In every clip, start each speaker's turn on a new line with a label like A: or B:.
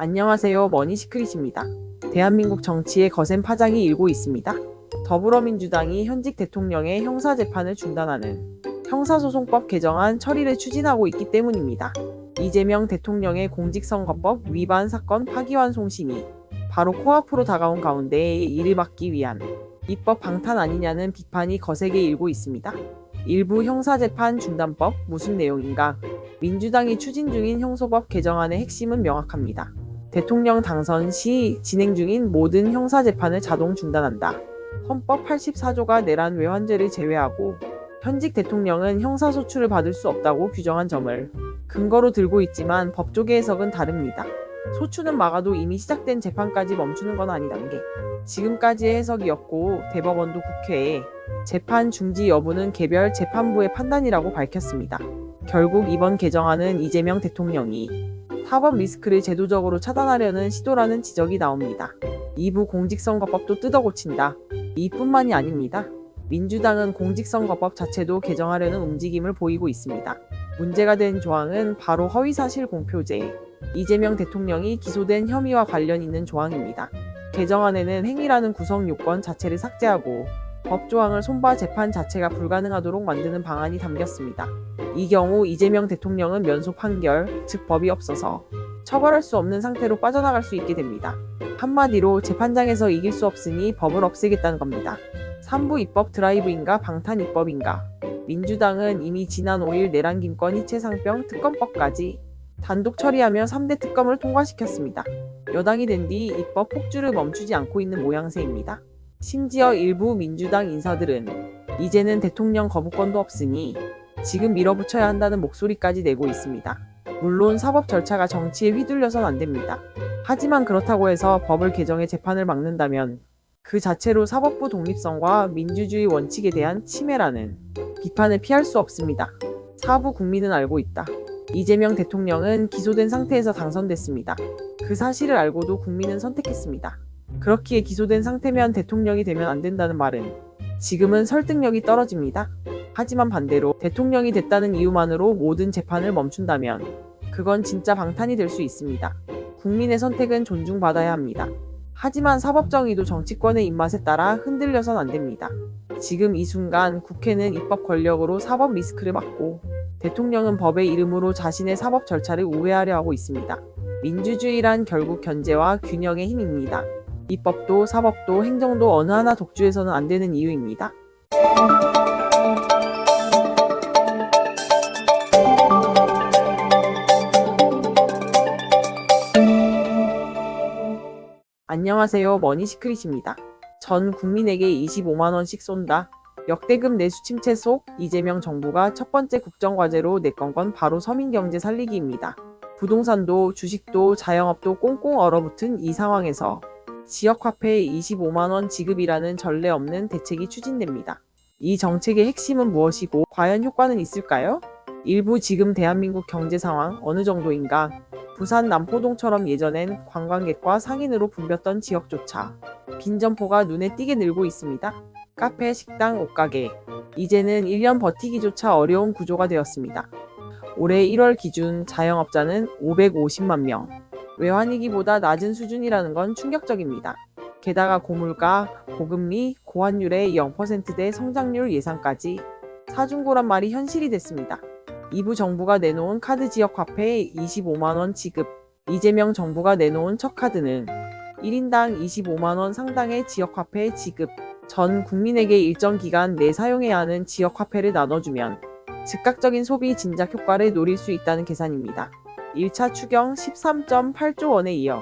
A: 안녕하세요. 머니시크릿입니다. 대한민국 정치에 거센 파장이 일고 있습니다. 더불어민주당이 현직 대통령의 형사재판을 중단하는 형사소송법 개정안 처리를 추진하고 있기 때문입니다. 이재명 대통령의 공직선거법 위반 사건 파기환송심이 바로 코앞으로 다가온 가운데 이를 막기 위한 입법 방탄 아니냐는 비판이 거세게 일고 있습니다. 일부 형사재판 중단법 무슨 내용인가? 민주당이 추진 중인 형소법 개정안의 핵심은 명확합니다. 대통령 당선 시 진행 중인 모든 형사재판을 자동 중단한다. 헌법 84조가 내란 외환죄를 제외하고 현직 대통령은 형사소출을 받을 수 없다고 규정한 점을 근거로 들고 있지만 법조계 해석은 다릅니다. 소추는 막아도 이미 시작된 재판까지 멈추는 건 아니라는 게 지금까지의 해석이었고, 대법원도 국회에 재판 중지 여부는 개별 재판부의 판단이라고 밝혔습니다. 결국 이번 개정안은 이재명 대통령이 사법 리스크를 제도적으로 차단하려는 시도라는 지적이 나옵니다. 이부 공직선거법도 뜯어고친다. 이뿐만이 아닙니다. 민주당은 공직선거법 자체도 개정하려는 움직임을 보이고 있습니다. 문제가 된 조항은 바로 허위사실 공표죄, 이재명 대통령이 기소된 혐의와 관련 있는 조항입니다. 개정안에는 행위라는 구성 요건 자체를 삭제하고 법조항을 손봐 재판 자체가 불가능하도록 만드는 방안이 담겼습니다. 이 경우 이재명 대통령은 면소 판결, 즉 법이 없어서 처벌할 수 없는 상태로 빠져나갈 수 있게 됩니다. 한마디로 재판장에서 이길 수 없으니 법을 없애겠다는 겁니다. 3부 입법 드라이브인가 방탄 입법인가? 민주당은 이미 지난 5일 내란 김건 희채상병 특검법까지 단독 처리하며 3대 특검을 통과시켰습니다. 여당이 된 뒤 입법 폭주를 멈추지 않고 있는 모양새입니다. 심지어 일부 민주당 인사들은 이제는 대통령 거부권도 없으니 지금 밀어붙여야 한다는 목소리까지 내고 있습니다. 물론 사법 절차가 정치에 휘둘려선 안 됩니다. 하지만 그렇다고 해서 법을 개정해 재판을 막는다면 그 자체로 사법부 독립성과 민주주의 원칙에 대한 침해라는 비판을 피할 수 없습니다. 사부 국민은 알고 있다. 이재명 대통령은 기소된 상태에서 당선됐습니다. 그 사실을 알고도 국민은 선택했습니다. 그렇기에 기소된 상태면 대통령이 되면 안 된다는 말은 지금은 설득력이 떨어집니다. 하지만 반대로 대통령이 됐다는 이유만으로 모든 재판을 멈춘다면 그건 진짜 방탄이 될 수 있습니다. 국민의 선택은 존중받아야 합니다. 하지만 사법정의도 정치권의 입맛에 따라 흔들려선 안 됩니다. 지금 이 순간 국회는 입법 권력으로 사법 리스크를 막고 대통령은 법의 이름으로 자신의 사법 절차를 우회하려 하고 있습니다. 민주주의란 결국 견제와 균형의 힘입니다. 입법도 사법도 행정도 어느 하나 독주해서는 안 되는 이유입니다. 안녕하세요. 머니시크릿입니다. 전 국민에게 25만원씩 쏜다. 역대급 내수 침체 속 이재명 정부가 첫 번째 국정과제로 내건 건 바로 서민경제 살리기입니다. 부동산도 주식도 자영업도 꽁꽁 얼어붙은 이 상황에서 지역화폐 25만원 지급이라는 전례 없는 대책이 추진됩니다. 이 정책의 핵심은 무엇이고 과연 효과는 있을까요? 일부 지금 대한민국 경제 상황 어느 정도인가? 부산 남포동처럼 예전엔 관광객과 상인으로 붐볐던 지역조차 빈점포가 눈에 띄게 늘고 있습니다. 카페, 식당, 옷가게. 이제는 1년 버티기조차 어려운 구조가 되었습니다. 올해 1월 기준 자영업자는 550만 명. 외환위기보다 낮은 수준이라는 건 충격적입니다. 게다가 고물가, 고금리, 고환율의 0%대 성장률 예상까지 사중고란 말이 현실이 됐습니다. 이부 정부가 내놓은 카드 지역화폐 25만원 지급. 이재명 정부가 내놓은 첫 카드는 1인당 25만원 상당의 지역화폐 지급. 전 국민에게 일정 기간 내 사용해야 하는 지역화폐를 나눠주면 즉각적인 소비 진작 효과를 노릴 수 있다는 계산입니다. 1차 추경 13.8조 원에 이어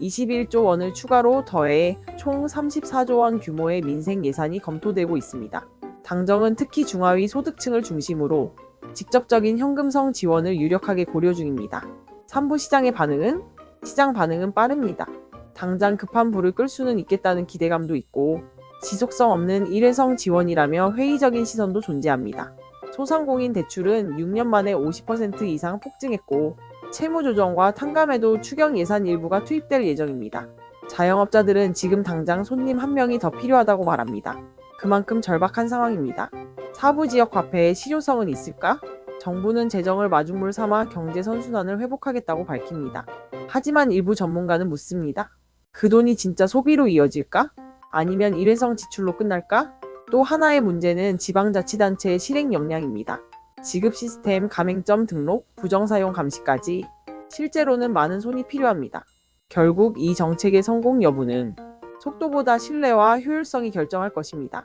A: 21조 원을 추가로 더해 총 34조 원 규모의 민생 예산이 검토되고 있습니다. 당정은 특히 중하위 소득층을 중심으로 직접적인 현금성 지원을 유력하게 고려 중입니다. 3부 시장의 반응은? 시장 반응은 빠릅니다. 당장 급한 불을 끌 수는 있겠다는 기대감도 있고 지속성 없는 일회성 지원이라며 회의적인 시선도 존재합니다. 소상공인 대출은 6년 만에 50% 이상 폭증했고 채무조정과 탕감에도 추경 예산 일부가 투입될 예정입니다. 자영업자들은 지금 당장 손님 한 명이 더 필요하다고 말합니다. 그만큼 절박한 상황입니다. 사부 지역 화폐의 실효성은 있을까? 정부는 재정을 마중물 삼아 경제 선순환을 회복하겠다고 밝힙니다. 하지만 일부 전문가는 묻습니다. 그 돈이 진짜 소비로 이어질까? 아니면 일회성 지출로 끝날까? 또 하나의 문제는 지방자치단체의 실행 역량입니다. 지급 시스템, 가맹점 등록, 부정사용 감시까지 실제로는 많은 손이 필요합니다. 결국 이 정책의 성공 여부는 속도보다 신뢰와 효율성이 결정할 것입니다.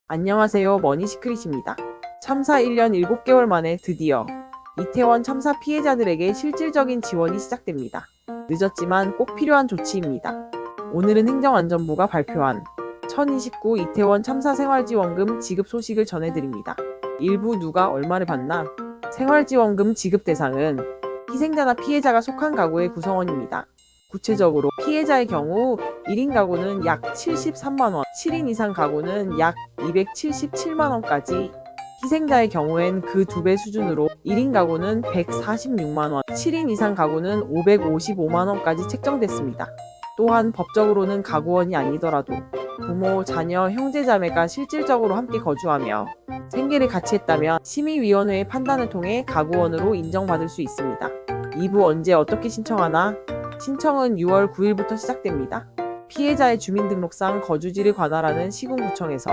A: 안녕하세요. 머니시크릿입니다. 참사 1년 7개월 만에 드디어 이태원 참사 피해자들에게 실질적인 지원이 시작됩니다. 늦었지만 꼭 필요한 조치입니다. 오늘은 행정안전부가 발표한 2029 이태원 참사 생활지원금 지급 소식을 전해드립니다. 일부 누가 얼마를 받나? 생활지원금 지급 대상은 희생자나 피해자가 속한 가구의 구성원입니다. 구체적으로 피해자의 경우 1인 가구는 약 73만원, 7인 이상 가구는 약 277만원까지, 희생자의 경우엔 그 2배 수준으로 1인 가구는 146만원, 7인 이상 가구는 555만원까지 책정됐습니다. 또한 법적으로는 가구원이 아니더라도 부모, 자녀, 형제자매가 실질적으로 함께 거주하며 생계를 같이 했다면 심의위원회의 판단을 통해 가구원으로 인정받을 수 있습니다. 2부 언제 어떻게 신청하나? 신청은 6월 9일부터 시작됩니다. 피해자의 주민등록상 거주지를 관할하는 시군구청에서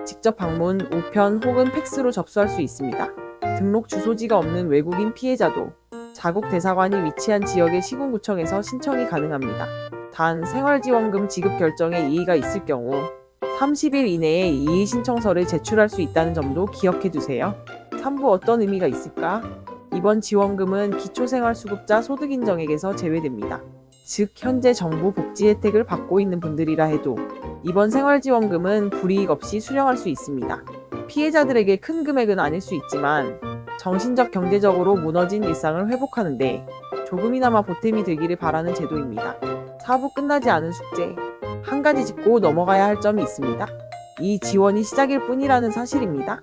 A: 직접 방문, 우편 혹은 팩스로 접수할 수 있습니다. 등록 주소지가 없는 외국인 피해자도 자국 대사관이 위치한 지역의 시군구청에서 신청이 가능합니다. 단 생활지원금 지급 결정에 이의가 있을 경우 30일 이내에 이의 신청서를 제출할 수 있다는 점도 기억해 두세요. 3부 어떤 의미가 있을까? 이번 지원금은 기초생활수급자 소득인정액에서 제외됩니다. 즉 현재 정부 복지 혜택을 받고 있는 분들이라 해도 이번 생활지원금은 불이익 없이 수령할 수 있습니다. 피해자들에게 큰 금액은 아닐 수 있지만 정신적 경제적으로 무너진 일상을 회복하는데 조금이나마 보탬이 되기를 바라는 제도입니다. 4부 끝나지 않은 숙제, 한 가지 짚고 넘어가야 할 점이 있습니다. 이 지원이 시작일 뿐이라는 사실입니다.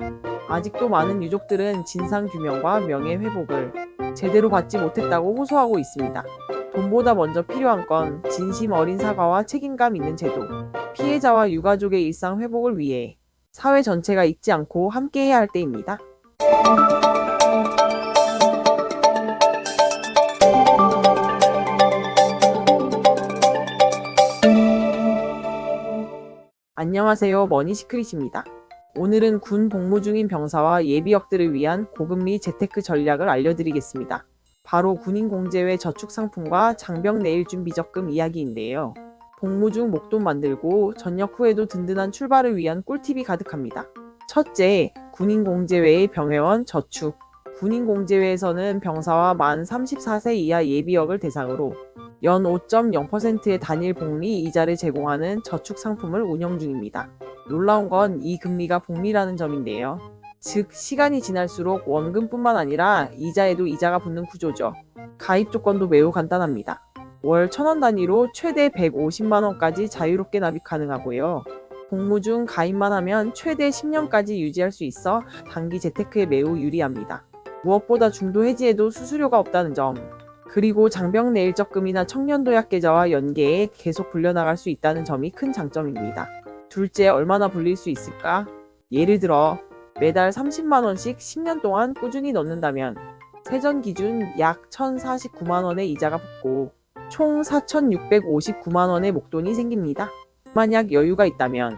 A: 아직도 많은 유족들은 진상규명과 명예회복을 제대로 받지 못했다고 호소하고 있습니다. 돈보다 먼저 필요한 건 진심 어린 사과와 책임감 있는 제도, 피해자와 유가족의 일상 회복을 위해 사회 전체가 잊지 않고 함께해야 할 때입니다. 안녕하세요. 머니시크릿입니다. 오늘은 군 복무 중인 병사와 예비역들을 위한 고금리 재테크 전략을 알려드리겠습니다. 바로 군인공제외 저축상품과 장병 내일준비적금 이야기인데요. 복무 중 목돈 만들고 전역 후에도 든든한 출발을 위한 꿀팁이 가득합니다. 첫째, 군인공제외의 병회원 저축. 군인공제외에서는 병사와 만 34세 이하 예비역을 대상으로 연 5.0%의 단일 복리 이자를 제공하는 저축 상품을 운영 중입니다. 놀라운 건 이 금리가 복리라는 점인데요. 즉 시간이 지날수록 원금뿐만 아니라 이자에도 이자가 붙는 구조죠. 가입 조건도 매우 간단합니다. 월 1,000원 단위로 최대 150만원까지 자유롭게 납입 가능하고요. 복무 중 가입만 하면 최대 10년까지 유지할 수 있어 단기 재테크에 매우 유리합니다. 무엇보다 중도 해지에도 수수료가 없다는 점, 그리고 장병 내일적금이나 청년도약 계좌와 연계해 계속 불려나갈 수 있다는 점이 큰 장점입니다. 둘째, 얼마나 불릴 수 있을까? 예를 들어 매달 30만원씩 10년 동안 꾸준히 넣는다면 세전 기준 약 1,049만원의 이자가 붙고 총 4,659만원의 목돈이 생깁니다. 만약 여유가 있다면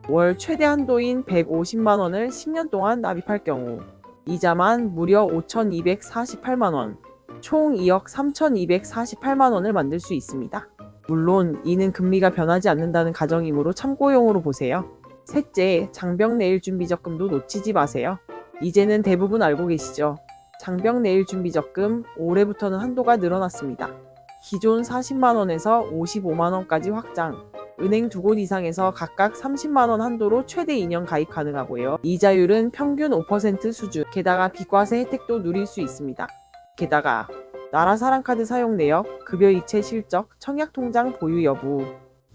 A: 월 최대 한도인 150만원을 10년 동안 납입할 경우 이자만 무려 5,248만원, 총 2억 3,248만원을 만들 수 있습니다. 물론 이는 금리가 변하지 않는다는 가정이므로 참고용으로 보세요. 셋째, 장병 내일준비적금도 놓치지 마세요. 이제는 대부분 알고 계시죠? 장병 내일준비적금 올해부터는 한도가 늘어났습니다. 기존 40만원에서 55만원까지 확장, 은행 2곳 이상에서 각각 30만원 한도로 최대 2년 가입 가능하고요. 이자율은 평균 5% 수준, 게다가 비과세 혜택도 누릴 수 있습니다. 게다가 나라사랑카드 사용 내역, 급여이체 실적, 청약통장 보유 여부,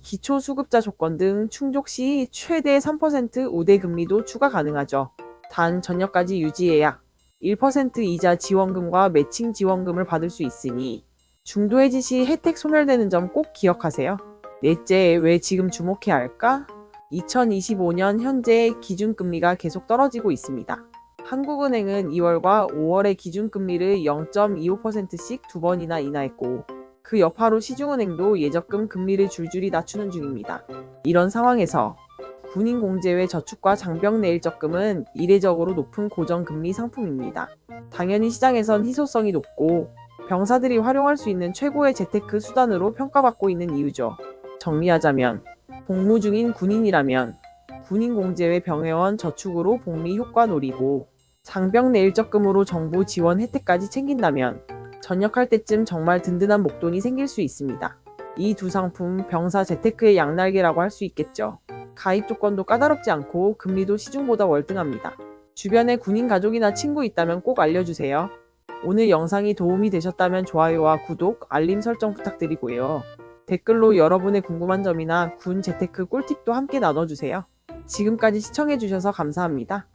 A: 기초수급자 조건 등 충족 시 최대 3% 우대 금리도 추가 가능하죠. 단 전역까지 유지해야 1% 이자 지원금과 매칭 지원금을 받을 수 있으니 중도해지 시 혜택 소멸되는 점 꼭 기억하세요. 넷째, 왜 지금 주목해야 할까? 2025년 현재 기준금리가 계속 떨어지고 있습니다. 한국은행은 2월과 5월의 기준금리를 0.25%씩 두 번이나 인하했고, 그 여파로 시중은행도 예적금 금리를 줄줄이 낮추는 중입니다. 이런 상황에서 군인공제외 저축과 장병내일적금은 이례적으로 높은 고정금리 상품입니다. 당연히 시장에선 희소성이 높고 병사들이 활용할 수 있는 최고의 재테크 수단으로 평가받고 있는 이유죠. 정리하자면 복무 중인 군인이라면 군인공제외 병회원 저축으로 복리 효과 노리고, 장병내일적금으로 정부 지원 혜택까지 챙긴다면 전역할 때쯤 정말 든든한 목돈이 생길 수 있습니다. 이 두 상품 병사 재테크의 양날개라고 할 수 있겠죠. 가입 조건도 까다롭지 않고 금리도 시중보다 월등합니다. 주변에 군인 가족이나 친구 있다면 꼭 알려주세요. 오늘 영상이 도움이 되셨다면 좋아요와 구독, 알림 설정 부탁드리고요. 댓글로 여러분의 궁금한 점이나 군 재테크 꿀팁도 함께 나눠주세요. 지금까지 시청해주셔서 감사합니다.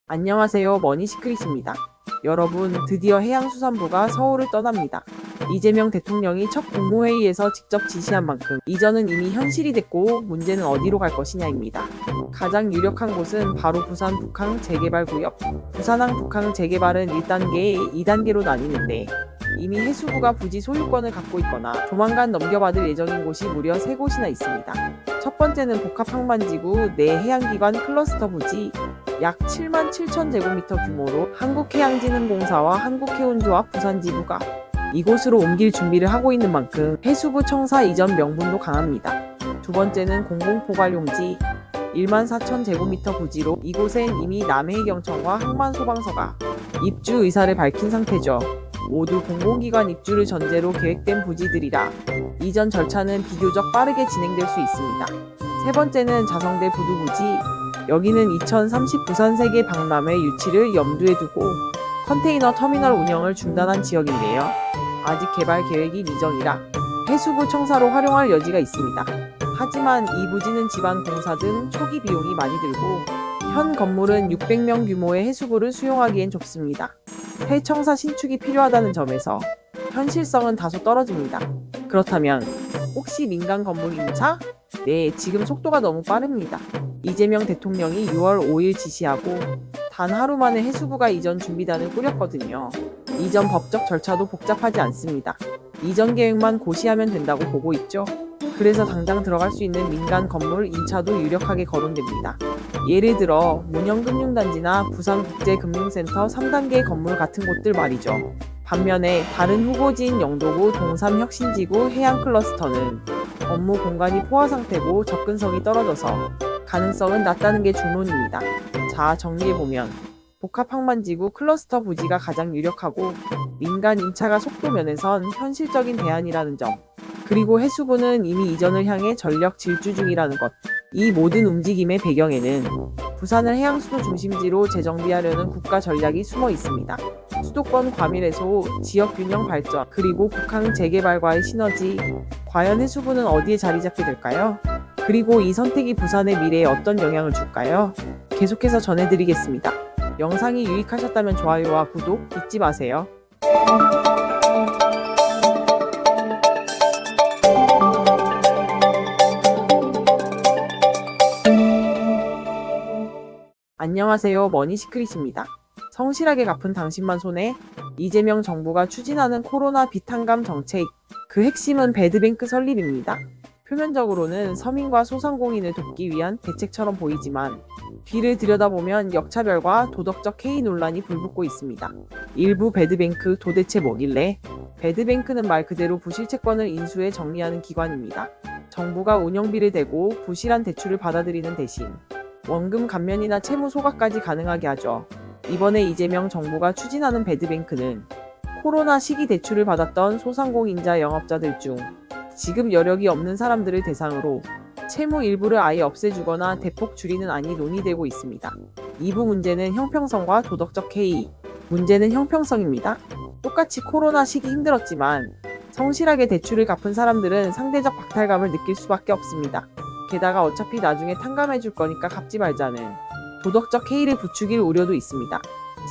A: 안녕하세요, 머니시크릿입니다. 여러분, 드디어 해양수산부가 서울을 떠납니다. 이재명 대통령이 첫 국무회의에서 직접 지시한 만큼 이전은 이미 현실이 됐고, 문제는 어디로 갈 것이냐입니다. 가장 유력한 곳은 바로 부산 북항 재개발 구역. 부산항 북항 재개발은 1단계, 2단계로 나뉘는데 이미 해수부가 부지 소유권을 갖고 있거나 조만간 넘겨받을 예정인 곳이 무려 3곳이나 있습니다. 첫 번째는 복합항만지구 내 해양기관 클러스터 부지, 약 7만 7천 제곱미터 규모로 한국해양진흥공사와 한국해운조합 부산지부가 이곳으로 옮길 준비를 하고 있는 만큼 해수부 청사 이전 명분도 강합니다. 두 번째는 공공포괄용지 1만 4천 제곱미터 부지로, 이곳엔 이미 남해경청과 항만소방서가 입주 의사를 밝힌 상태죠. 모두 공공기관 입주를 전제로 계획된 부지들이라 이전 절차는 비교적 빠르게 진행될 수 있습니다. 세 번째는 자성대 부두부지, 여기는 2030 부산 세계 박람회 유치를 염두에 두고 컨테이너 터미널 운영을 중단한 지역인데요. 아직 개발 계획이 미정이라 해수부 청사로 활용할 여지가 있습니다. 하지만 이 부지는 지반 공사 등 초기 비용이 많이 들고 현 건물은 600명 규모의 해수부를 수용하기엔 좁습니다. 새 청사 신축이 필요하다는 점에서 현실성은 다소 떨어집니다. 그렇다면 혹시 민간 건물 임차? 네, 지금 속도가 너무 빠릅니다. 이재명 대통령이 6월 5일 지시하고 단 하루 만에 해수부가 이전 준비단을 꾸렸거든요. 이전 법적 절차도 복잡하지 않습니다. 이전 계획만 고시하면 된다고 보고 있죠. 그래서 당장 들어갈 수 있는 민간 건물 임차도 유력하게 거론됩니다. 예를 들어 문영금융단지나 부산국제금융센터 3단계 건물 같은 곳들 말이죠. 반면에 다른 후보지인 영도구 동삼혁신지구 해양클러스터는 업무 공간이 포화 상태고 접근성이 떨어져서 가능성은 낮다는 게 중론입니다. 자, 정리해보면 복합항만지구 클러스터 부지가 가장 유력하고 민간 임차가 속도 면에선 현실적인 대안이라는 점, 그리고 해수부는 이미 이전을 향해 전력 질주 중이라는 것, 이 모든 움직임의 배경에는 부산을 해양수도 중심지로 재정비하려는 국가 전략이 숨어 있습니다. 수도권 과밀 해소, 지역 균형 발전, 그리고 북항 재개발과의 시너지, 과연 해수부는 어디에 자리 잡게 될까요? 그리고 이 선택이 부산의 미래에 어떤 영향을 줄까요? 계속해서 전해드리겠습니다. 영상이 유익하셨다면 좋아요와 구독 잊지 마세요. 안녕하세요, 머니시크릿입니다. 성실하게 갚은 당신만 손해. 이재명 정부가 추진하는 코로나 비탄감 정책, 그 핵심은 배드뱅크 설립입니다. 표면적으로는 서민과 소상공인을 돕기 위한 대책처럼 보이지만 뒤를 들여다보면 역차별과 도덕적 해이 논란이 불붙고 있습니다. 일부 배드뱅크 도대체 뭐길래? 배드뱅크는 말 그대로 부실채권을 인수해 정리하는 기관입니다. 정부가 운영비를 대고 부실한 대출을 받아들이는 대신 원금 감면이나 채무 소각까지 가능하게 하죠. 이번에 이재명 정부가 추진하는 배드뱅크는 코로나 시기 대출을 받았던 소상공인자 영업자들 중 지급 여력이 없는 사람들을 대상으로 채무 일부를 아예 없애주거나 대폭 줄이는 안이 논의되고 있습니다. 이부 문제는 형평성과 도덕적 해이, 문제는 형평성입니다. 똑같이 코로나 시기 힘들었지만 성실하게 대출을 갚은 사람들은 상대적 박탈감을 느낄 수밖에 없습니다. 게다가 어차피 나중에 탕감해 줄 거니까 갚지 말자는 도덕적 해이를 부추길 우려도 있습니다.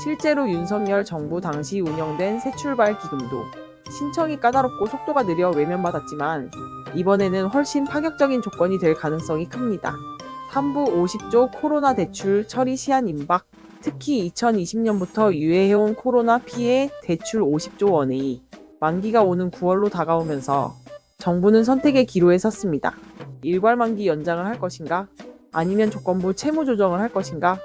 A: 실제로 윤석열 정부 당시 운영된 새출발 기금도 신청이 까다롭고 속도가 느려 외면받았지만 이번에는 훨씬 파격적인 조건이 될 가능성이 큽니다. 3부 50조 코로나 대출 처리 시한 임박. 특히 2020년부터 유예해온 코로나 피해 대출 50조 원의 만기가 오는 9월로 다가오면서 정부는 선택의 기로에 섰습니다. 일괄 만기 연장을 할 것인가? 아니면 조건부 채무 조정을 할 것인가?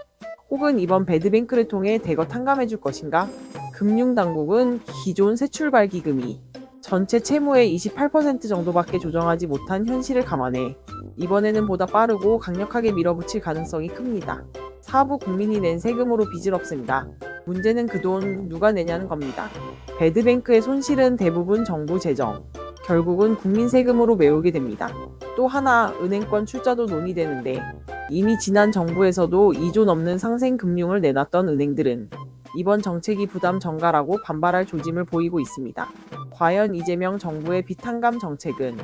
A: 혹은 이번 배드뱅크를 통해 대거 탕감해 줄 것인가? 금융당국은 기존 새출발 기금이 전체 채무의 28% 정도밖에 조정하지 못한 현실을 감안해 이번에는 보다 빠르고 강력하게 밀어붙일 가능성이 큽니다. 4부 국민이 낸 세금으로 빚을 없습니다. 문제는 그 돈 누가 내냐는 겁니다. 배드뱅크의 손실은 대부분 정부 재정, 결국은 국민 세금으로 메우게 됩니다. 또 하나 은행권 출자도 논의되는데 이미 지난 정부에서도 2조 넘는 상생금융을 내놨던 은행들은 이번 정책이 부담 전가라고 반발할 조짐을 보이고 있습니다. 과연 이재명 정부의 빚탕감 정책은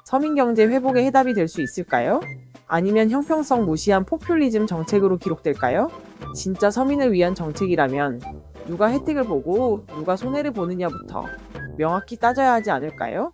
A: 서민경제 회복의 해답이 될 수 있을까요? 아니면 형평성 무시한 포퓰리즘 정책으로 기록될까요? 진짜 서민을 위한 정책이라면 누가 혜택을 보고 누가 손해를 보느냐부터 명확히 따져야 하지 않을까요?